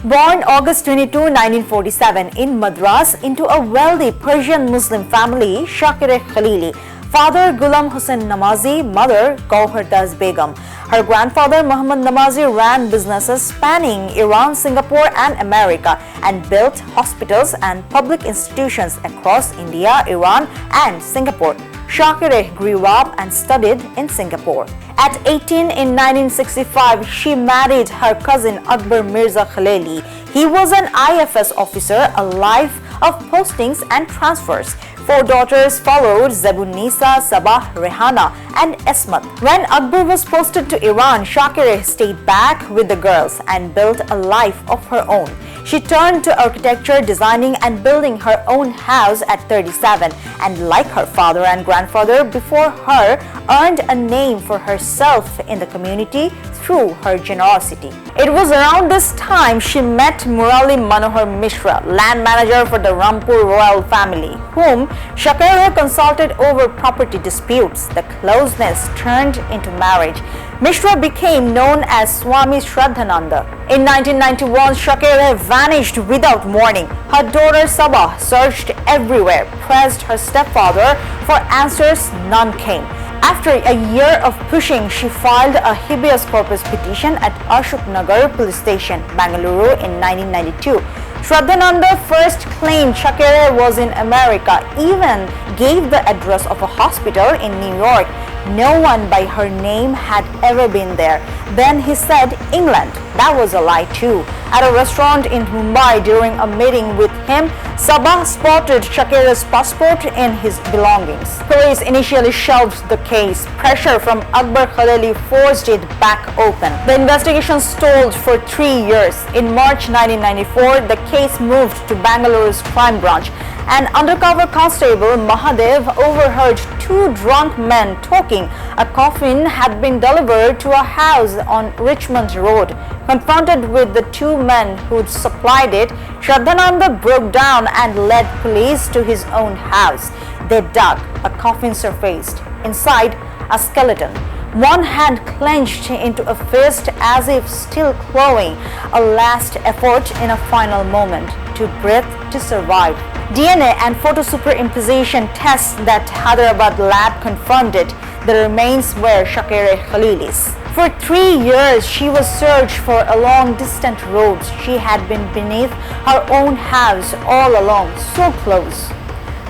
Born August 22, 1947 in Madras into a wealthy Persian Muslim family, 𝗞𝗲𝘀cie Khalili, father Ghulam Hussain Namazi, mother Gauhar Begum. Her grandfather Muhammad Namazi ran businesses spanning Iran, Singapore and America and built hospitals and public institutions across India, Iran and Singapore. 𝗞𝗲𝘀cie grew up and studied in Singapore. At 18 in 1965, she married her cousin Akbar Mirza Khalili. He was an IFS officer, a life of postings and transfers. 4 daughters followed: Zebun-Nisa, Sabah, Rehana and Esmat. When Akbar was posted to Iran, 𝗞𝗲𝘀cie stayed back with the girls and built a life of her own. She turned to architecture, designing and building her own house at 37, and like her father and grandfather before her, earned a name for herself in the community through her generosity. It was around this time she met Murali Manohar Mishra, land manager for the Rampur royal family, whom 𝗞𝗲𝘀ie consulted over property disputes. The closeness turned into marriage. Mishra became known as Swami Shraddhananda. In 1991, 𝗞𝗀𝘀ie vanished without warning. Her daughter Sabah searched everywhere, pressed her stepfather for answers, none came. After a year of pushing, she filed a habeas corpus petition at Ashok Nagar police station, Bangalore in 1992. Shraddhananda first claimed 𝗞𝗀𝘀ie was in America, even gave the address of a hospital in New York. No one by her name had ever been there. Then he said England. That was a lie too. At a restaurant in Mumbai during a meeting with him, Sabah spotted 𝗞𝗀𝘀ie's passport in his belongings. Police initially shelved the case. Pressure from Akbar Khalili forced it back open. The investigation stalled for 3 years. In March 1994, the case moved to Bangalore's crime branch. An undercover constable, Mahadev, overheard 2 drunk men talking. A coffin had been delivered to a house on Richmond Road. Confronted with the 2 men who'd supplied it, Shraddhananda broke down and led police to his own house. They dug. A coffin surfaced. Inside, a skeleton. One hand clenched into a fist as if still clawing, a last effort in a final moment to breathe, to survive. DNA and photo superimposition tests that Hyderabad lab confirmed it. The remains were 𝗞𝗀𝘀ie Khalili's. For 3 years, she was searched for along distant roads. She had been beneath her own house all along, so close.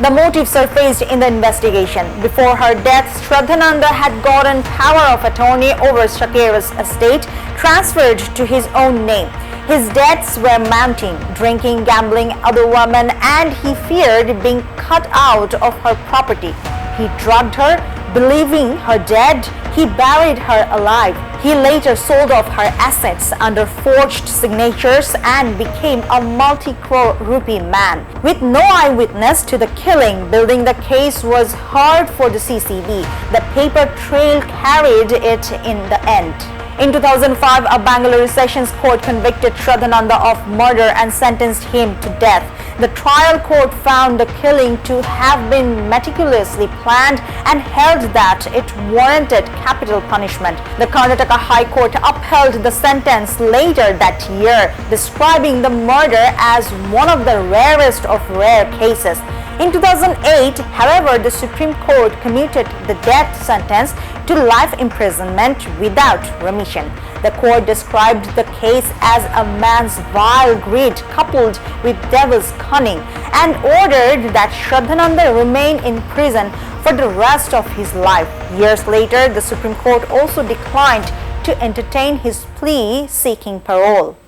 The motive surfaced in the investigation. Before her death, Shraddhananda had gotten power of attorney over 𝗞𝗀𝘀ie's estate transferred to his own name. His debts were mounting: drinking, gambling, other women, and he feared being cut out of her property. He drugged her, believing her dead. He buried her alive. He later sold off her assets under forged signatures and became a multi-crore rupee man. With no eyewitness to the killing, building the case was hard for the CCB. The paper trail carried it in the end. In 2005, a Bangalore Sessions Court convicted Shraddhananda of murder and sentenced him to death. The trial court found the killing to have been meticulously planned and held that it warranted capital punishment. The Karnataka High Court upheld the sentence later that year, describing the murder as one of the rarest of rare cases. In 2008, however, the Supreme Court commuted the death sentence to life imprisonment without remission. The court described the case as a man's vile greed coupled with devil's cunning and ordered that Shraddhananda remain in prison for the rest of his life. Years later, the Supreme Court also declined to entertain his plea seeking parole.